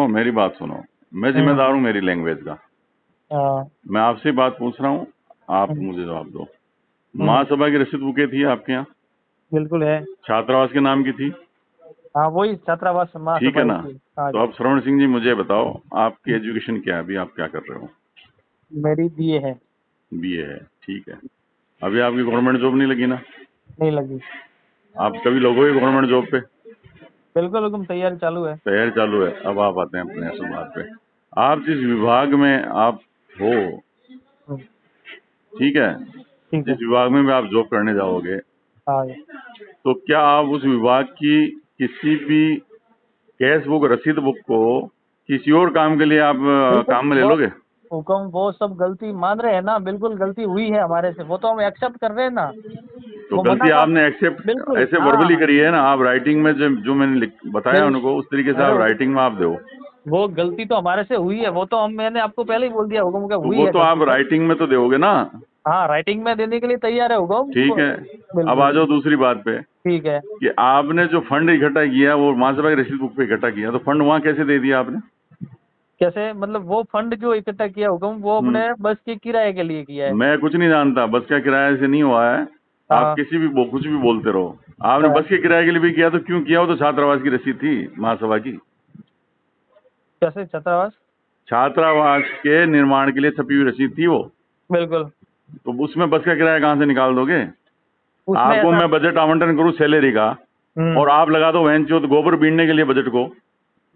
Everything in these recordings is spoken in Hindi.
मेरी बात सुनो। मैं जिम्मेदार हूँ मेरी लैंग्वेज का। हाँ। मैं आपसे बात पूछ रहा हूँ, आप हम्म, मुझे जवाब दो। हम्म, महासभा की रसीद बुकें थी आपके यहाँ? बिल्कुल है। छात्रावास के नाम की थी? हाँ, वही छात्रावास ठीक है महासभा ही ना? थी। हाँ तो जी। अब श्रवण सिंह जी मुझे बताओ, आपकी एजुकेशन क्या है? अभी आप क्या कर रहे हो? मेरी बीए है। बीए है, ठीक है। अभी आपकी गवर्नमेंट जॉब नहीं लगी ना? नहीं लगी। आप कभी लगोगे गवर्नमेंट जॉब पे? बिल्कुल हुकुम, तैयारी चालू है। तैयारी चालू है। अब आप आते हैं अपने असल बात पे। आप जिस विभाग में आप हो, हम्म, ठीक है, ठीक जिस है। विभाग में भी आप जॉब करने जाओगे, हाँ जी। तो क्या आप उस विभाग की किसी भी कैश बुक, रसीद बुक को किसी और काम के लिए आप बिल्कुल काम में ले वो लोगे? हुक्म, वो सब गलती मान रहे हैं ना, बिल्कुल गलती हुई है हमारे से, वो तो हम एक्सेप्ट कर रहे हैं ना। तो वो मना गलती का आपने एक्सेप्ट बिल्कुल ऐसे वर्बली हाँ। करी है ना, आप राइटिंग में जो मैंने बताया बिल उनको, उस तरीके से अरे आप राइटिंग में आप दो। वो गलती तो हमारे से हुई है, वो तो हम मैंने आपको पहले ही बोल दिया हुक्म क्या तो हुई वो है तो आप गलती तो। राइटिंग में तो दोगे ना? हाँ, राइटिंग में देने के लिए तैयार है ठीक हुक्म। है। अब आ बिल्कुल। जाओ दूसरी बात पे, ठीक है। कि आपने जो फंड इकट्ठा किया वो महासभा की रसीद बुक पे इकट्ठा किया, तो फंड वहाँ कैसे दे दिया आपने? कैसे मतलब? वो फंड जो इकट्ठा किया हुक्म, वो हम्म। अपने बस के किराए के लिए किया है। मैं कुछ नहीं जानता, बस का किराए से नहीं हुआ है। आप हाँ। किसी भी कुछ भी बोलते रहो। आपने हाँ, बस के किराए के लिए भी किया तो क्यों किया? वो तो छात्रावास की रसीद थी महासभा की। कैसे छात्रावास? छात्रावास के निर्माण के लिए छपी हुई रसीद थी वो। बिल्कुल। तो उसमें बस का किराया कहाँ से निकाल दोगे? उसमें आपको ऐसा मैं बजट आवंटन करूँ सैलरी का, हम्म और आप लगा दो वहन चो तो गोबर बीनने के लिए बजट को।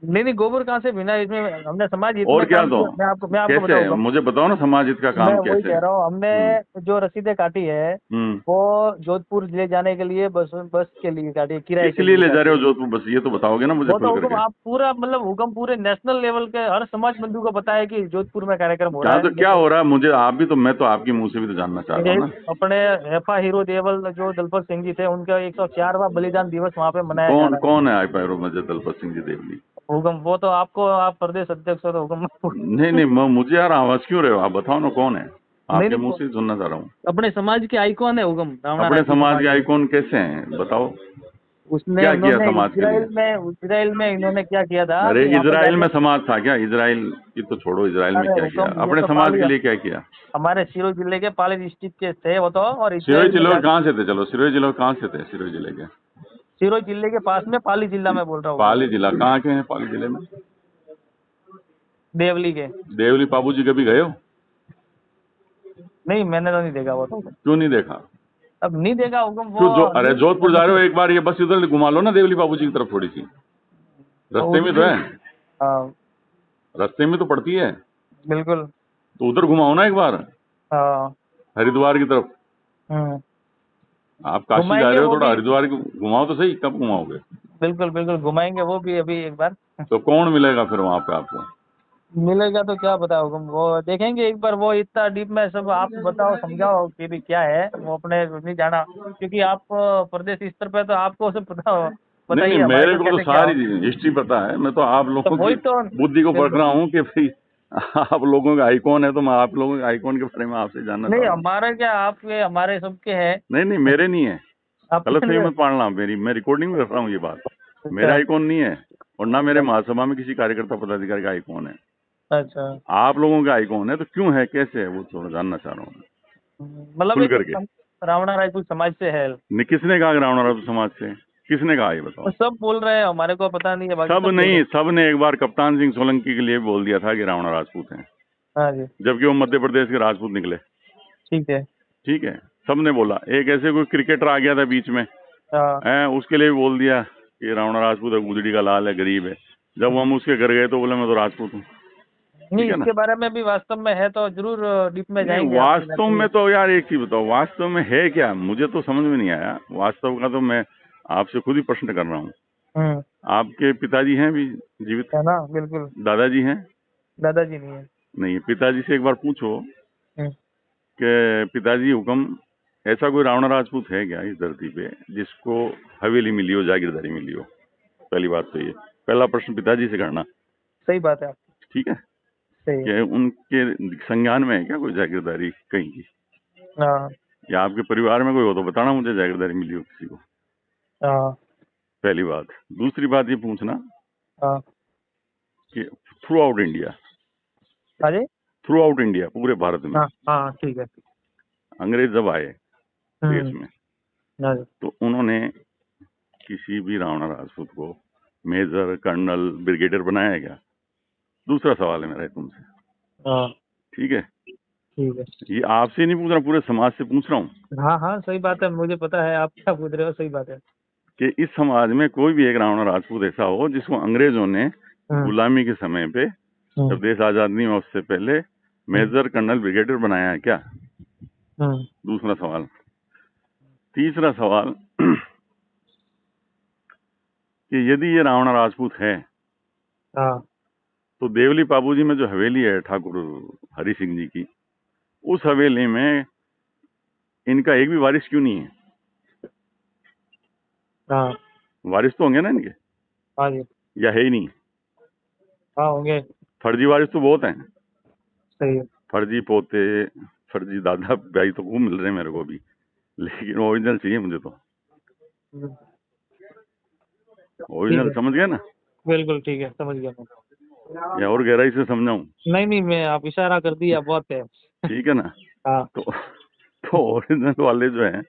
नहीं नहीं, गोबर कहाँ से बिना, इसमें हमने समाज हित और में क्या काम तो? किया। मैं आपको कैसे? बताऊंगा। मुझे बताओ ना, समाज हित का मैं काम वही कैसे कह है? रहा हूँ, हमने हम्म। जो रसीदें काटी है हम्म। वो जोधपुर ले जाने के लिए, बस बस के लिए काटी है, किराए किस के लिए लिए ले जा काटी रहे है। हो जोधपुर बस? ये तो बताओगे ना मुझे वो खुल तो हुक्म करके। आप पूरा मतलब हुक्म पूरे नेशनल लेवल के हर समाज बंधु को पता है कि जोधपुर में कार्यक्रम हो रहा क्या है, तो क्या लेकिन हो रहा है? मुझे आप भी तो, मैं तो आपके मुंह से भी तो जानना चाह रहा ये हूँ ना। अपने हेफा हीरो देवल जो दलपत सिंह जी थे, उनका 104वां बलिदान दिवस वहाँ पे मनाया जा कौन रहा है। कौन है आई पैरो मुझे दलपत सिंह जी देवली? हुक्म वो तो आपको, आप प्रदेश अध्यक्ष हो तो हुक्म। नहीं नहीं, मुझे यार आवाज क्यों रहे हो? आप बताओ ना कौन है। नहीं आपके नहीं, मुंह से ही सुनना चाह रहा हूँ। अपने समाज के आइकॉन है हुक्म, रावणा अपने रायपुर समाज समाज के के। आइकॉन कैसे हैं बताओ? उसने क्या किया उन्होंने समाज के लिए? इजराइल में इन्होंने क्या किया था अरे कि वहाँ पे इजराइल जाके, में समाज था क्या? इजराइल की तो छोड़ो, इजराइल में अरे क्या किया? हुक्म ये अपने तो समाज पाली, के लिए क्या किया? हमारे सिरोही जिले के पाली डिस्ट्रिक्ट के थे वो तो, और सिरोही इजराइल में चिल्लोर जाके, कहाँ से थे? चलो सिरोही चिल्लोर कहाँ से थे? सिरोही जिले के? सिरोही जिले के पास में पाली जिला में बोल रहा हूँ, पाली जिला कहाँ के हैं? पाली जिले में देवली के। देवली बाबू जी कभी गए हो? नहीं, मैंने तो नहीं देखा वो तो। क्यों नहीं देखा? अब नहीं देखा हुक्म वो क्यों जो, अरे जोधपुर जा रहे हो, मतलब एक बार ये बस उधर घुमा लो ना देवली बाबू जी की तरफ थोड़ी सी। रास्ते में तो उधर। है। हाँ। रास्ते में तो पड़ती है। बिल्कुल। तो उधर घुमाओ ना एक बार, हाँ। हरिद्वार की तरफ। हम्म आप काशी जा घुमाएंगे रहे हो, वो थोड़ा भी। हरिद्वार को घुमाओ तो सही। कब घुमाओगे? बिल्कुल बिल्कुल घुमाएंगे वो भी अभी एक बार। तो कौन मिलेगा फिर वहां पे आपको? मिलेगा तो क्या बताओ हुक्म, वो देखेंगे एक बार, वो इतना डीप में सब आप बताओ समझाओ कि भी क्या है, वो अपने नहीं जाना, क्योंकि आप प्रदेश स्तर पे तो आपको सब पता, नहीं नहीं, बताइए हमारे मेरे को को तो कैसे क्या सारी हो। हिस्ट्री पता है। मैं तो आप तो लोगों की वही तो। बुद्धि को परख बिल्कुल। रहा हूँ कि भाई आप लोगों का आइकॉन है, तो मैं आप लोगों के आइकॉन के बारे में आपसे जानना चाह नहीं, रहा हूँ। हमारे क्या, आपके हमारे सबके हैं। नहीं नहीं, मेरे नहीं है। गलत आपके सही लिए। मत पढ़ना। मैं रिकॉर्डिंग में कर रहा हूँ ये बात। मेरा अच्छा। आइकॉन नहीं है, और ना मेरे अच्छा। महासभा में किसी कार्यकर्ता पदाधिकारी का आइकॉन है। अच्छा। आप लोगों का आइकॉन है, तो क्यों है, कैसे है, वो थोड़ा जानना चाह रहा हूँ मैं, मतलब खुल एक करके। रावणा रायपुर समाज से है। किसने कहा रावण समाज से? किसने कहा ये बताओ? सब बोल रहे हैं, हमारे को पता नहीं है, बाकी सब सब बोल रहे नहीं, हैं। सब ने एक बार कप्तान सिंह सोलंकी के लिए बोल दिया था कि रावण राजपूत हैं, हाँ जी। जबकि वो मध्य प्रदेश के राजपूत निकले। ठीक है। ठीक है, सबने बोला। एक ऐसे कोई क्रिकेटर आ गया था बीच में, हाँ। उसके लिए भी बोल दिया कि रावण राजपूत है, गुदड़ी का लाल है, गरीब है। जब हम उसके घर गए तो बोले मैं तो राजपूत हूँ। ठीक नहीं, है ना? इसके बारे में भी वास्तव में है तो जरूर डीप में नहीं, जाएंगे, आपकी बात वास्तव सही में है। तो यार एक चीज बताओ, वास्तव में है क्या? मुझे तो समझ में नहीं आया वास्तव का। तो मैं आपसे खुद ही प्रश्न कर रहा हूँ। हम्म आपके पिताजी हैं भी जीवित? है ना, बिल्कुल। दादाजी हैं? दादाजी नहीं है। नहीं, पिताजी से एक बार पूछो हम्म कि पिताजी हुक्म, ऐसा कोई रावण राजपूत है क्या इस धरती पे जिसको हवेली मिली हो, जागीरदारी मिली हो? पहली बात तो ये, पहला प्रश्न पिताजी से करना। सही बात है आपकी। ठीक है? सही है। कि उनके संज्ञान में है क्या कोई जागीरदारी कहीं की? हाँ। या आपके परिवार में कोई हो तो बताना मुझे, जागीरदारी मिली हो किसी को। हाँ। पहली बात। दूसरी बात ये पूछना हाँ। कि थ्रू आउट इंडिया, अरे थ्रू आउट इंडिया, पूरे भारत में हाँ हाँ ठीक है। अंग्रेज जब आए देश में, हाँ तो उन्होंने किसी भी राणा राजपूत को मेजर, कर्नल, ब्रिगेडियर बनाया है क्या? दूसरा सवाल है मेरा तुमसे, हाँ ठीक है? ठीक है। ये आपसे नहीं पूछ रहा, पूरे समाज से पूछ रहा हूँ हाँ हाँ सही बात है, मुझे पता है आप क्या पूछ रहे हो, सही बात है। कि इस समाज में कोई भी एक राणा राजपूत ऐसा हो जिसको अंग्रेजों ने गुलामी के समय पे, जब देश आजाद नहीं हुआ उससे पहले, मेजर, कर्नल, ब्रिगेडियर बनाया है क्या? दूसरा सवाल। तीसरा सवाल कि यदि ये राणा राजपूत है, हाँ तो देवली पाबूजी में जो हवेली है ठाकुर हरि सिंह जी की, उस हवेली में इनका एक भी वारिस क्यों नहीं है? हाँ वारिस तो होंगे ना इनके, हाँ जी या है ही नहीं? हाँ होंगे। फर्जी वारिस तो बहुत हैं, सही है। फर्जी पोते, फर्जी दादा भाई तो खूब मिल रहे हैं मेरे को भी, लेकिन ओरिजिनल चाहिए मुझे तो। ठीक ओरिजिनल है, समझ गए ना, बिल्कुल ठीक है, समझ गया मैं। या और गहराई से समझाऊं? नहीं नहीं, मैं आप इशारा कर दिया बहुत है। ठीक है ना? हाँ तो ओरिजिनल वाले जो हैं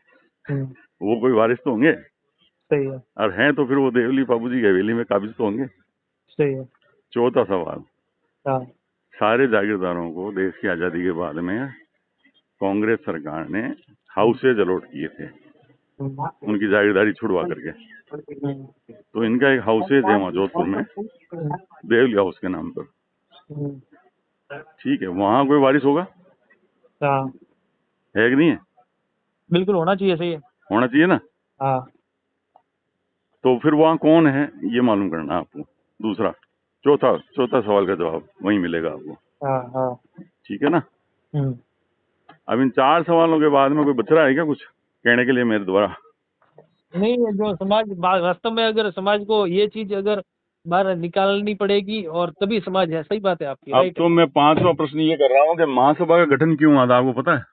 वो कोई वारिस तो होंगे, सही है। और हैं तो फिर वो देवली बाबूजी की हवेली में काबिज तो होंगे। सही है। चौथा सवाल, हाँ सारे जागीरदारों को देश की आजादी के बाद में कांग्रेस सरकार ने हाउसेज अलॉट किए थे, उनकी जागीरदारी छुड़वा करके। तो इनका एक हाउसेज है वहाँ जोधपुर में, देवली हाउस के नाम पर, ठीक है? वहाँ कोई वारिस होगा, हाँ है कि नहीं है? बिल्कुल होना चाहिए, सही है। होना चाहिए ना? हाँ तो फिर वहाँ कौन है ये मालूम करना है आपको। दूसरा, चौथा चौथा सवाल का जवाब वहीं मिलेगा आपको, हाँ हाँ। ठीक है ना? अब इन 4 सवालों के बाद में कोई बच रहा है क्या कुछ कहने के लिए मेरे द्वारा? नहीं, ये जो समाज वास्तव में अगर समाज को ये चीज अगर बाहर निकालनी पड़ेगी और तभी समाज है, सही बात है आपकी, अब राइट है। तो मैं 5वां प्रश्न ये कर रहा हूँ कि महासभा का गठन क्यों हुआ था, आपको पता है?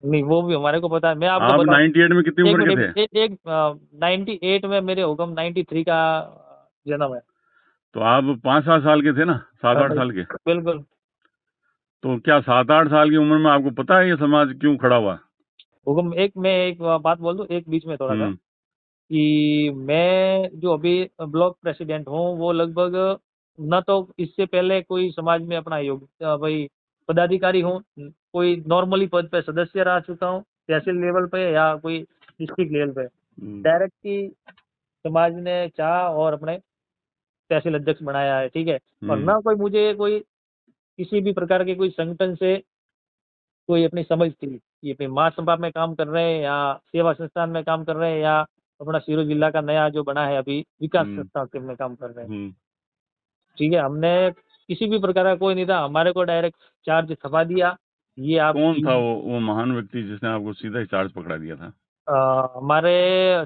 नहीं वो भी हमारे को पता है, मैं आपको आप बताऊं। 98 में कितनी एक उम्र के मिनट, थे? एक 98 में मेरे हुक्म 93 का जन्म है। तो आप 5-7 साल के थे ना, 7-8 भाई साल के? बिल्कुल। तो क्या 7-8 साल की उम्र में आपको पता है ये समाज क्यों खड़ा हुआ? हुक्म, मैं एक बात बोल दूं, एक बीच में थोड़ा सा, हम्म कि मैं जो अभी ब्लॉक प्रेसिडेंट हूँ वो लगभग न तो इससे पहले कोई समाज में अपना भाई पदाधिकारी हूँ, कोई नॉर्मली पद पे सदस्य रह चुका हूँ तहसील लेवल पे या कोई डिस्ट्रिक्ट लेवल पे। हम्म डायरेक्ट ही समाज ने चाहा और अपने तहसील अध्यक्ष बनाया है, ठीक है। और हम्म ना कोई मुझे कोई किसी भी प्रकार के कोई संगठन से कोई अपनी समझ थी, ये अपनी महासभा में काम कर रहे हैं या सेवा संस्थान में काम कर रहे हैं या अपना सिरोही जिला का नया जो बना है अभी विकास हम्म संस्थान के में काम कर रहे हैं, हम्म। ठीक है। हमने किसी भी प्रकार का कोई नहीं था, हमारे को डायरेक्ट चार्ज थपा दिया। ये आप कौन था वो महान व्यक्ति जिसने आपको सीधा ही चार्ज पकड़ा दिया था? हमारे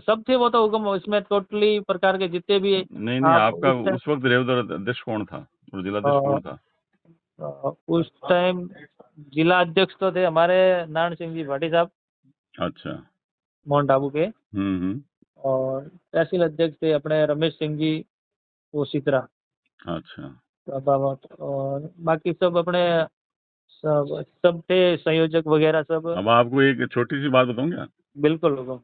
सब थे वो तो हुक्म, इसमें टोटली प्रकार के जितने भी नहीं नहीं, आप आपका उस वक्त रेवदर अध्यक्ष कौन था और जिलाध्यक्ष कौन था? उस टाइम जिला अध्यक्ष तो थे हमारे नारायण सिंह जी भाटी साहब, अच्छा। मोहन डाबू के। हम्म। और तहसील अध्यक्ष थे अपने रमेश सिंह जी वो सितरा। अच्छा। और बाकी सब अपने सब थे संयोजक वगैरह सब। अब आपको एक छोटी सी बात बताऊं क्या? बिल्कुल हुक्म।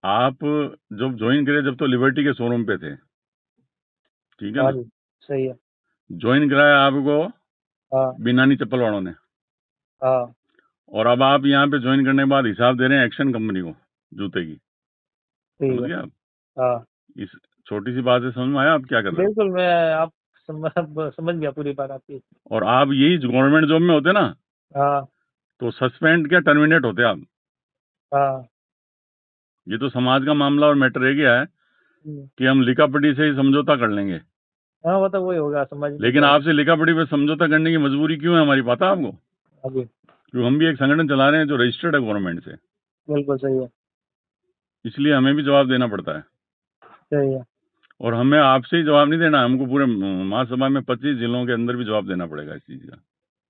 आप जब ज्वाइन करे जब तो लिबर्टी के शोरूम पे थे, ठीक है हाँ ना? जी सही है। ज्वाइन कराया आपको हाँ बिनानी चप्पल वालों ने, हाँ और अब आप यहाँ पे ज्वाइन करने के बाद हिसाब दे रहे हैं एक्शन कंपनी को जूते की। ठीक समझ है। गए आप? हाँ इस छोटी सी बात से समझ में आया आप क्या कर रहे हो? बिल्कुल, मैं आप समझ गया पूरी बात आपकी। और आप यही गवर्नमेंट जॉब में होते ना हाँ तो सस्पेंड क्या टर्मिनेट होते आप। हाँ। ये तो समाज का मामला और मैटर रह गया है कि हम लिखापढ़ी से ही समझौता कर लेंगे, हाँ वो तो वही होगा, समझ में लेकिन क्या। आपसे लिखापढ़ी पे समझौता करने की मजबूरी क्यों है हमारी, पता है आपको? अभी क्योंकि हम भी एक संगठन चला रहे हैं जो रजिस्टर्ड है गवर्नमेंट से, बिल्कुल सही है। इसलिए हमें भी जवाब देना पड़ता है। सही है। और हमें आपसे ही जवाब नहीं देना, हमको पूरे महासभा में 25 जिलों के अंदर भी जवाब देना पड़ेगा इस चीज का।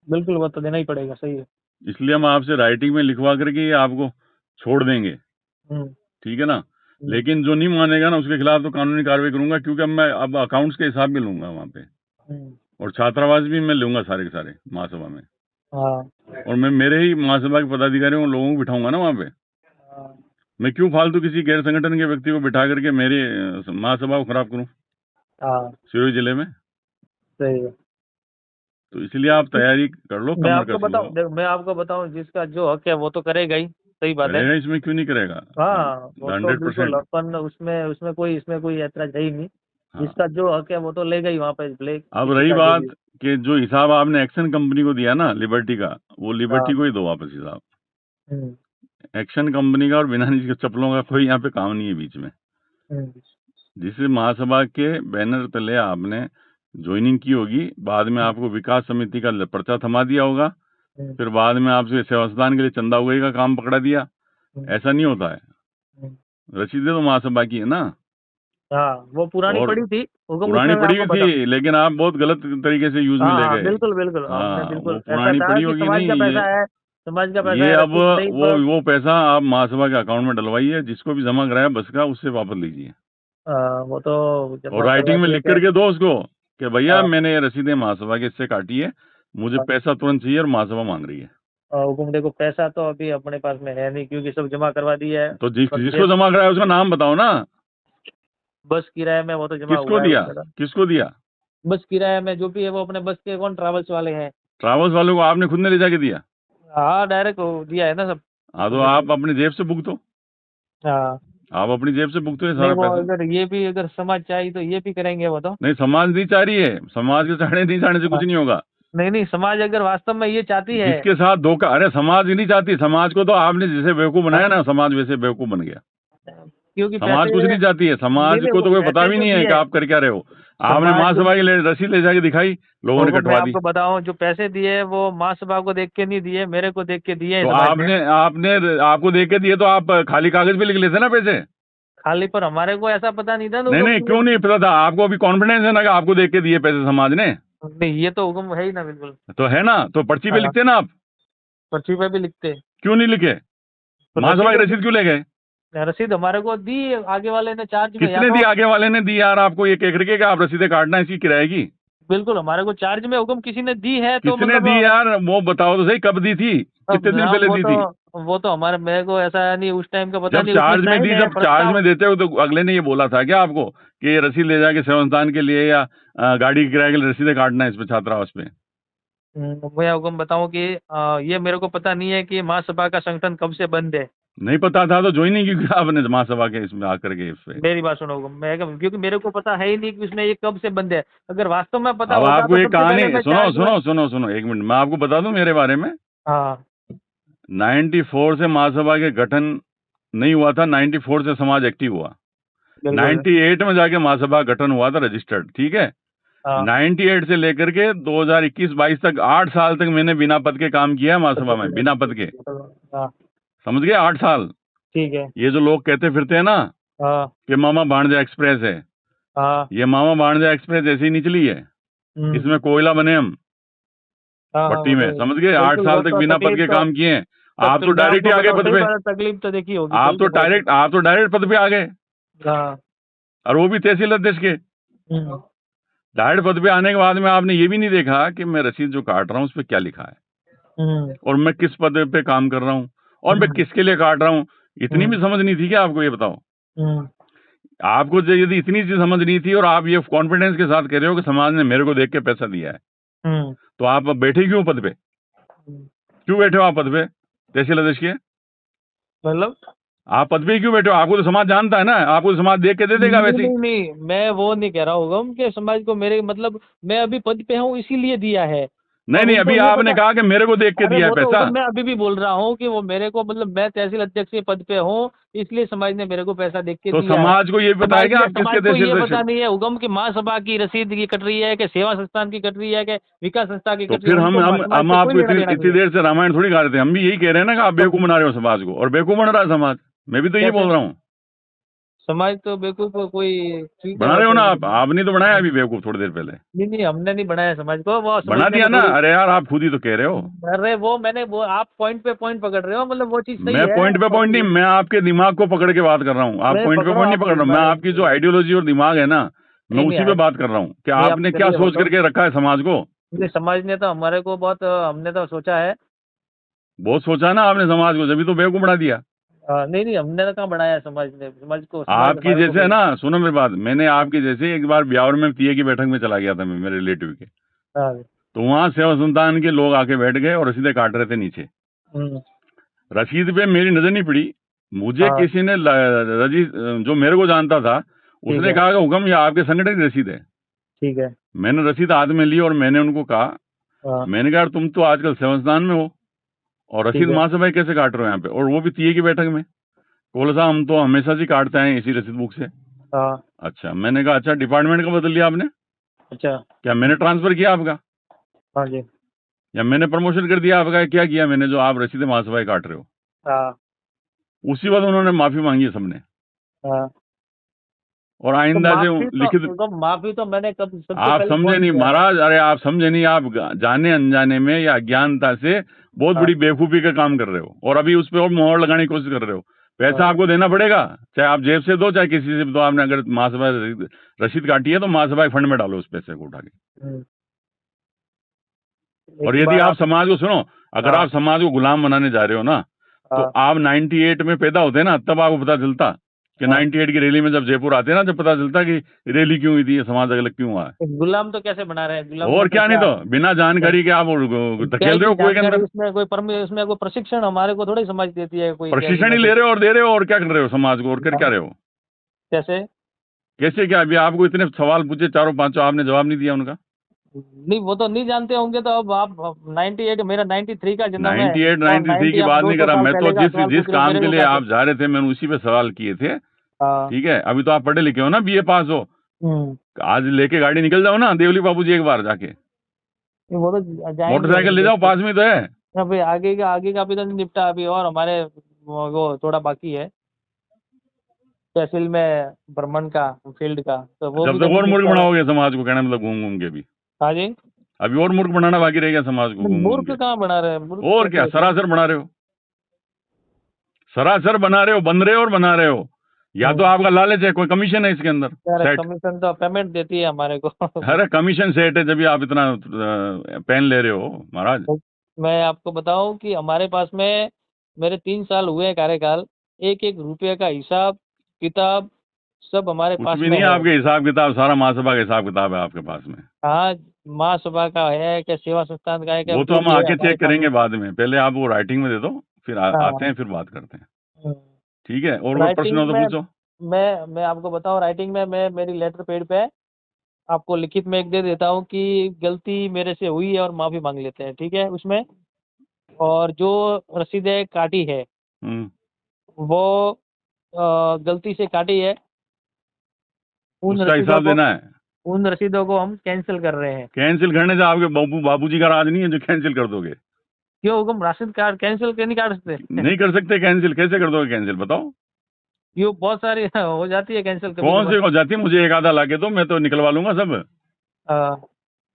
बिल्कुल वो तो देना ही पड़ेगा, सही है। इसलिए हम आपसे राइटिंग में लिखवा करके ये आपको छोड़ देंगे, हम्म ठीक है ना? लेकिन जो नहीं मानेगा ना उसके खिलाफ तो कानूनी कार्रवाई करूंगा, क्योंकि अब मैं अब अकाउंट्स के हिसाब भी लूंगा वहाँ पे। हम्म। और छात्रावास भी मैं लूंगा सारे के सारे महासभा में। हाँ और मैं मेरे ही महासभा के पदाधिकारियों को लोगों को बिठाऊंगा ना वहाँ पे। हाँ मैं क्यों फालतू किसी गैर संगठन के व्यक्ति को बिठा करके मेरे महासभा को खराब करूं हाँ, सिरोही जिले में। सही है। तो इसलिए आप तैयारी कर लो, मैं कमर आपको कस लो। बताऊं, देखो मैं आपको बताऊं, जिसका जो हक है वो तो करेगा ही, सही बात है। करेगा, इसमें क्यों नहीं करेगा? हाँ वो तो बिल्कुल 100%। अपन उसमें उसमें कोई ऐतराज है ही नहीं। हाँ। जिसका जो हक है वो तो लेगा ही वहाँ पे ब्लैक। अब रही बात कि जो हिसाब आपने एक्शन कंपनी को दिया ना लिबर्टी का, वो लिबर्टी को ही दो वापस हिसाब। एक्शन कंपनी का और बिना नीचे चप्पलों का कोई यहाँ पे काम नहीं है बीच में। जिस महासभा के बैनर तले आपने ज्वाइनिंग की होगी, बाद में आपको विकास समिति का पर्चा थमा दिया होगा, फिर बाद में आपसे सेवादान के लिए चंदा उगाई का काम पकड़ा दिया। ऐसा नहीं होता है। रसीदें तो महासभा की है ना। हाँ वो पुरानी और पड़ी थी, पुरानी पड़ी हुई थी, लेकिन आप बहुत गलत तरीके से यूज में ले गए। बिल्कुल बिल्कुल, हाँ, हमने बिल्कुल वो ऐसा पुरानी था पड़ी कि होगी समाज नहीं, का पैसा है, समाज का पैसा ये है, अब रसीद नहीं तो वो पैसा आप महासभा के अकाउंट में डलवाइए, जिसको भी जमा कराया बस का उससे वापस लीजिए। वो तो जमा और राइटिंग में करवा लिख दिया करके दो उसको कि भैया हाँ। मैंने ये रसीदें महासभा के इससे काटी है, मुझे पैसा तुरंत चाहिए और महासभा मांग रही है। हुकुम देखो, पैसा तो अभी अपने पास में है नहीं क्योंकि सब जमा करवा दिया है। तो जिसको जमा कराया उसका नाम बताओ ना। बस किराए में वो तो जमा किसको हुआ है दिया? मेरा। किसको दिया? बस किराए में जो भी है वो अपने बस के कौन ट्रैवल्स वाले हैं। ट्रैवल्स वालों को आपने खुद ने ले जाके दिया? हाँ डायरेक्ट दिया है ना सब। हाँ, तो आप अपनी जेब से भुगतो। हाँ आप अपनी जेब से भुगतो ये नहीं, सारा वो पैसा। अगर ये भी अगर समाज चाहिए तो ये भी करेंगे वो तो। नहीं, समाज नहीं चाह रही है, समाज के चाहने नहीं चाहने से कुछ नहीं होगा। नहीं, समाज अगर वास्तव में ये चाहती है। जिसके साथ धोखा, अरे समाज ही नहीं चाहती, समाज को तो आपने जैसे बेवकूफ बनाया ना, समाज वैसे बेवकूफ बन गया। क्योंकि समाज कुछ नहीं चाहती है, समाज को तो कोई पता भी नहीं है कि आप कर क्या रहे हो। आपने महासभा की रसीद ले जाके दिखाई, लोगों ने कटवा दी। आपको बताऊं, जो पैसे दिए वो महासभा को देख के नहीं दिए, मेरे को देख के दिए। तो आपको देख के दिए तो आप खाली कागज पे लिख लेते ना पैसे। खाली, पर हमारे को ऐसा पता नहीं था ना। नहीं, क्यों नहीं पता था आपको? अभी कॉन्फिडेंस है ना कि आपको देख के दिए पैसे समाज ने? नहीं, ये तो हुक्म है ही ना, बिल्कुल। तो है ना, तो पर्ची पे लिखते ना आप? पर्ची पे भी लिखते। क्यों नहीं लिखे? महासभा की रसीद क्यों ले गए? रसीद हमारे को दी आगे वाले ने, चार्ज में। किसने दी? आगे वाले ने दी यार आपको ये कह करके कि आप रसीदें काटना इसकी किराए की। बिल्कुल हमारे को चार्ज में हुक्म किसी ने दी है। तो किसने दी यार? वो बताओ तो सही, कब दी थी, कितने दिन पहले दी थी? वो तो हमारे, मेरे को ऐसा नहीं उस टाइम का पता जब नहीं। चार्ज में दी, जब चार्ज में देते हो तो अगले ने ये बोला था क्या आपको कि ये रसीद ले जाके सेवादान के लिए या गाड़ी के किराए के लिए रसीदें काटना है इस पे, छात्रावास पे? मैं हुक्म बताऊं कि ये मेरे को पता नहीं है कि महासभा का संगठन कब से बंद है। नहीं पता था तो ज्वाइन नहीं की आपने महासभा के इसमें आकर के? इस पे मेरी बात सुनो, मैं क्योंकि मेरे को पता है ही नहीं कि उसमें ये कब से बंद है। अगर वास्तव में पता अब होता आपको तो एक सबसे पहले कहानी मैं सुनो सुनो सुनो सुनो, एक मिनट मैं आपको बता दूं मेरे बारे में। हाँ 94 से महासभा के गठन नहीं हुआ था, 94 से समाज एक्टिव हुआ, 98 में जाके महासभा गठन हुआ था रजिस्टर्ड, ठीक है। 98 से लेकर के 2021-22 तक 8 साल तक मैंने बिना पद के काम किया महासभा में, बिना पद के। समझ गए? 8 साल। ठीक है। ये जो लोग कहते फिरते हैं ना कि मामा भाणजा एक्सप्रेस है, ये मामा भाणजा एक्सप्रेस ऐसी नहीं चली है, इसमें कोयला बने हम पट्टी में। समझ गए? 8 साल तक बिना पद के काम किए। आप तो डायरेक्ट ही आ गए पद पे। तकलीफ तो देखी होगी। आप तो डायरेक्ट पद पे आ गए, और वो भी तहसील अध्यक्ष के। डायरेक्ट पद पे आने के बाद में आपने ये भी नहीं देखा कि मैं रसीद जो काट रहा हूँ उस पर क्या लिखा है, और मैं किस पद पे काम कर रहा हूँ, और मैं किसके लिए काट रहा हूँ। इतनी भी समझ नहीं थी क्या आपको? ये बताओ, आपको यदि इतनी सी समझ नहीं थी और आप ये कॉन्फिडेंस के साथ कह रहे हो कि समाज ने मेरे को देख के पैसा दिया है, तो आप बैठे क्यों पद पे? क्यों बैठे हो आप पद पे तहसील अध्यक्ष के? मतलब आप पद पे क्यों बैठे हो? आपको तो समाज जानता है ना, आपको तो समाज देख के दे देगा वैसे ही। नहीं, मैं वो नहीं कह रहा हूँ कि समाज को मेरे, मतलब मैं अभी पद पे हूँ इसीलिए दिया है। नहीं, अभी आपने कहा कि मेरे को देख के दिया है पैसा। मैं अभी भी बोल रहा हूँ कि वो मेरे को, मतलब मैं तहसील अध्यक्ष के पद पे हूँ इसलिए समाज ने मेरे को पैसा देख के तो दिया। समाज को ये बताया कि आप किसके तहसील अध्यक्ष? पता नहीं है उगम की महासभा की रसीद की कट रही है कि सेवा संस्थान की कट रही है कि विकास संस्था की कट रही है। तो फिर हम आपको इतनी देर से रामायण थोड़ी गा रहे थे। हम भी यही कह रहे हैं ना कि आप बेवकूफ बना रहे हो समाज को, और बेवकूफ बन रहा है समाज। मैं भी तो ये बोल रहा हूँ, समाज तो बेवकूफ कोई बना रहे हो ना आप नहीं तो बनाया अभी बेवकूफ थोड़ी देर पहले। नहीं, हमने नहीं बनाया समाज को, वो बना दिया ना। अरे यार आप खुद ही तो कह रहे हो। अरे वो आप पॉइंट पे पॉइंट पकड़ रहे हो, मतलब वो चीज सही मैं है। पॉइंट पे पॉइंट नहीं, मैं आपके दिमाग को पकड़ के बात कर रहा हूँ। आप पॉइंट पे पॉइंट नहीं पकड़ रहा हूँ। मैं आपकी जो आइडियोलॉजी और दिमाग है ना, मैं नहीं, उसी पे नहीं, बात कर रहा हूँ कि नहीं, आपने आप क्या करिए सोच बोलो। करके रखा है समाज को। नहीं, समाज ने तो हमारे को बहुत हमने तो सोचा है। बहुत सोचा ना आपने समाज को, जब तो बेवकूफ बना दिया। नहीं नहीं, हमने तो कहाँ बढ़ाया है समाज ने, समाज आपकी हमारे को जैसे है ना, सुनो मेरी बात, मैंने आपकी जैसे एक बार ब्यावर में पीए की बैठक में चला गया था मैं, मेरे रिलेटिव के। हाँ। तो वहां सेवा संतान के लोग आके बैठ गए और रसीदें काट रहे थे नीचे। हम्म, रसीद पे मेरी नजर नहीं पड़ी। मुझे हाँ, किसी ने जो मेरे को जानता था, ठीक उसने है, कहा कि हुक्म ये आपके संगठन की रसीद है। ठीक है। मैंने रसीद हाथ में ली और मैंने उनको कहा, हाँ, मैंने कहा यार तुम तो आजकल सेवा संस्थान में हो और रसीद ठीक है। महासभा कैसे काट रहे हो यहाँ पे, और वो भी तीये की बैठक में। बोला साहब हम तो हमेशा से काटते हैं इसी रसीद बुक से। हाँ, अच्छा, मैंने कहा अच्छा डिपार्टमेंट का बदल लिया आपने? अच्छा। क्या मैंने ट्रांसफर किया आपका, हाँ जी। या मैंने प्रमोशन कर दिया आपका, क्या किया मैंने जो आप रसीद महासभा काट रहे हो? हाँ, उसी वक्त उन्होंने माफी मांगी है सबने, हाँ। और आइंदा से लिखित। तो माफी तो मैंने कब सबसे आप पहले समझे फोन नहीं किया। महाराज, अरे आप समझे नहीं, आप जाने अनजाने में या अज्ञानता से बहुत हाँ, बड़ी बेवकूफी का काम कर रहे हो, और अभी उस पर और मोहर लगाने की कोशिश कर रहे हो। पैसा हाँ। आपको देना पड़ेगा, चाहे आप जेब से दो चाहे किसी से भी दो। आपने अगर महासभा रसीद काटी है तो महासभा फंड में डालो उस पैसे को उठा के। हम्म, और एक यदि बार आप आप। समाज को सुनो, अगर हाँ, आप समाज को गुलाम बनाने जा रहे हो ना, तो हाँ, आप 98 में पैदा होते ना, तब आपको पता चलता कि हाँ। 98 की रैली में जब जयपुर आते ना, जब पता चलता कि रैली क्यों हुई थी, ये समाज अलग क्यों हुआ है। गुलाम तो कैसे बना रहे हैं, गुलाम में और तो क्या, नहीं क्या। तो बिना जानकारी के आप क्या धकेल रहे की हो कुएं के जानकारी, अंदर। इसमें कोई प्रशिक्षण हमारे को थोड़ी समझ देती है कोई क्या प्रशिक्षण ही ले रहे हो और दे रहे हो, और क्या कर रहे हो समाज को, और कर क्या रहे हो? कैसे। कैसे क्या? अभी आपको इतने सवाल पूछे, चारों पांचों, आपने जवाब नहीं दिया उनका। नहीं, वो तो नहीं जानते होंगे, तो अब आप 98, मेरा 93 का जन्म है। 98 और 93 की 90 आप बात नहीं 200 करा साल मैं तो, पहले का जिस सवाल जिस पूछ रहे हो काम मेरे के को लिए कैसे। आप जा रहे थे मैंने उसी पे सवाल किए थे। हाँ। ठीक है, अभी तो आप पढ़े लिखे हो ना, बीए पास हो। हम्म। आज लेके गाड़ी निकल जाओ ना देवली बाबू जी, एक बार जाके वो तो जाएंगे मोटरसाइकिल अभी ले जाओ, देखते पास में तो है। हैं। अभी आगे का भी तो नहीं निपटा अभी, और हमारे वो थोड़ा बाकी है तहसील में भ्रमण का, फील्ड का, तो वो जब भी तो तक नहीं और मूर्ख निपटा है। बनाओगे समाज को, कहना मतलब घूम घूम के भी हाँ जी। अभी और मूर्ख बनाना बाकी रह गया समाज को, घूम घूम मूर्ख के। कहाँ बना रहे हैं, मूर्ख और कैसे क्या, होते हैं। सरासर बना रहे हो, सरासर बना रहे हो, बन रहे हो और बना रहे हो। या तो आपका लालच है, कोई कमीशन है इसके अंदर यार सेट। कमीशन तो पेमेंट देती है हमारे को। अरे कमीशन सेट है, जब भी आप इतना पेन ले रहे हो महाराज। मैं आपको बताऊं कि हमारे पास में मेरे 3 साल हुए हैं कार्यकाल, एक एक रुपये का हिसाब किताब सब हमारे कुछ पास भी में नहीं है है। आपके हिसाब किताब, सारा महासभा का हिसाब किताब है आपके पास में। हाँ, महासभा का है क्या, सेवा संस्थान का है क्या, वो तो जो हम भी है आके हमारे चेक पास करेंगे में। बाद में, पहले आप वो राइटिंग में दे दो, फिर आते हाँ। हैं, फिर बात करते हैं। ठीक है, और कोई प्रश्न राइटिंग हो तो में पूछो। मैं आपको बताऊं, राइटिंग में मैं मेरी लेटर पेड पे आपको लिखित में एक दे देता हूँ कि गलती मेरे से हुई है और माफी मांग लेते हैं, ठीक है उसमें। और जो रसीदें काटी है हम्म। वो गलती से काटी है, उन उसका रसीदों हिसाब को देना है। उन रसीदों को हम कैंसिल कर रहे हैं। कैंसिल करने से आपके बाबूजी का राज नहीं है जो कैंसिल कर दोगे। क्यों, हम राशन कार्ड कैंसिल क्यों नहीं कर सकते। नहीं कर सकते कैंसिल, कैसे कर दोगे कैंसिल बताओ? ये बहुत सारी हो जाती है कैंसिल कभी कौन कभार। सी हो जाती है? मुझे एक आधा ला के दो, मैं तो निकलवा लूंगा सब। अ,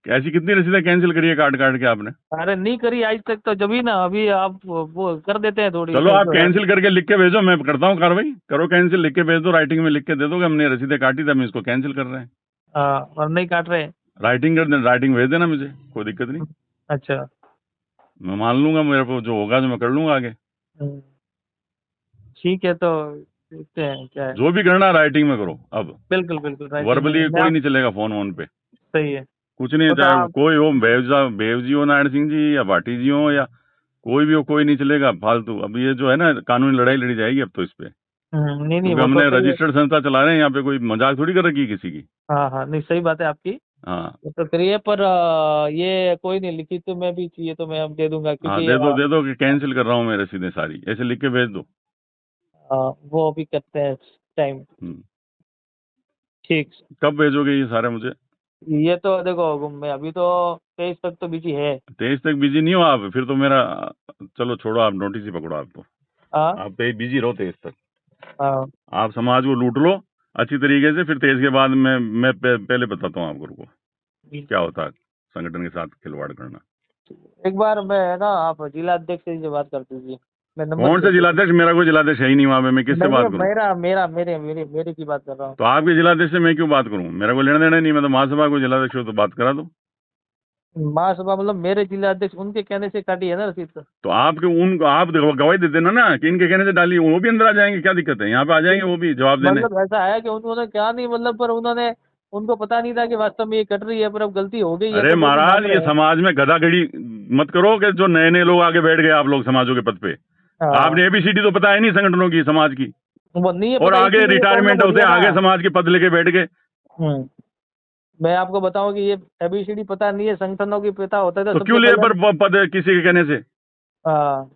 ऐसी कितनी रसीदें कैंसिल करी है काट काट के आपने? अरे नहीं करी आज तक, तो जब ही ना अभी आप वो कर देते हैं थोड़ी चलो आप तो यार। कैंसिल करके लिख के भेजो, मैं करता हूँ कार्रवाई। करो कैंसिल, लिख के भेज दो, राइटिंग में लिख के दे दो कि हमने रसीदें काटी थी, हम इसको कैंसिल कर रहे हैं। और नहीं काट रहे। राइटिंग कर देना, राइटिंग भेज देना मुझे, कोई दिक्कत नहीं। अच्छा। मैं मान लूंगा, मेरे को जो होगा जो मैं कर लूंगा आगे। हम्म, ठीक है, तो देखते हैं क्या है। जो भी करना राइटिंग में करो अब। बिल्कुल बिल्कुल, राइटिंग में वर्बली मैं कोई आप। नहीं चलेगा, फोन वोन पे सही है। कुछ नहीं, वो तो चाहे वो आप। कोई हो, बेव जी हो, नारायण सिंह जी, या भाटी जी हो, या कोई भी हो, कोई नहीं चलेगा फालतू। अब ये जो है ना, कानूनी लड़ाई लड़ी जाएगी अब तो इस पे, नहीं नहीं, क्योंकि वो तो हमने सही है। रजिस्टर्ड संस्था चला रहे हैं, यहाँ पे कोई मजाक थोड़ी कर रखी है किसी की। हाँ हाँ, नहीं सही बात है आपकी। हाँ वो तो करिए, पर ये कोई नहीं, लिखित में भी चाहिए तो मैं अब दे दूंगा, हाँ, क्योंकि दे दो कि कैंसिल कर रहा हूँ मैं रसीदें सारी, ऐसे लिख के भेज दो। वो अभी करते हैं टाइम। हम्म। ठीक। कब भेजोगे ये सारे मुझे? ये तो देखो, मैं अभी तो 23 तक तो बिजी है। 23 तक बिजी नहीं हो आप? फिर तो मेरा, चलो छोड़ो, आप नोटिस ही पकड़ो आप तो। हाँ आप बिजी रहो 23 तक, हाँ। आप समाज को लूट लो अच्छी तरीके से, फिर 23 के बाद मैं पहले बताता हूँ आपको रुको क्या होता है संगठन के साथ खिलवाड़ करना। एक बार मैं है ना, आप जिला अध्यक्ष से बात कर दीजिए। मैं नंबर कौन सा जिलाध्यक्ष? मेरा कोई जिलाध्यक्ष है ही नहीं वहाँ पे, मैं किससे नहीं, बात करूँ? मेरा मेरा मेरे मेरे मेरे की बात कर रहा हूँ। तो आपके जिलाध्यक्ष से मैं क्यों बात करूँ? मेरा कोई लेना देना नहीं, मैं तो महासभा को जिलाध्यक्ष हो तो बात करा दो। महासभा मतलब मेरे जिला अध्यक्ष उनके कहने से काटी है ना रसीद। तो आपके उनको आप गवाही दे देना ना कि इनके कहने से डाली, वो भी अंदर आ जाएंगे, क्या दिक्कत है? यहाँ पे आ जाएंगे वो भी जवाब देने। मतलब ऐसा है कि उन्होंने क्या नहीं, मतलब पर उन्होंने, उनको पता नहीं था कि वास्तव में ये कट रही है, पर अब गलती हो गई है। अरे तो वो भी मान महाराज, रहे ये हैं। समाज में गदागड़ी मत करो कि जो नए नए लोग आगे बैठ गए आप लोग समाजों के पद पे। हाँ, आपने एबीसीडी तो पता है नहीं संगठनों की, समाज की, वो नहीं है और पता, आगे इसीलिए रिटायरमेंट प्रॉब्लम हो होते रही है आगे ना। समाज के पद लेके बैठ गए। मैं आपको बताऊं कि ये एबीसीडी पता नहीं है, संगठनों की पता होता था तो सबसे क्यों लिए पहले। पर पद किसी के कहने से? हाँ,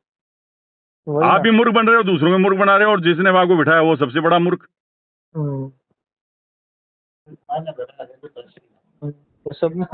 वही आप ना। भी मूर्ख बन रहे हो, दूसरों को मूर्ख बना रहे हो, और जिसने आपको बिठाया वो सबसे बड़ा मूर्ख। हम्म। तो सब में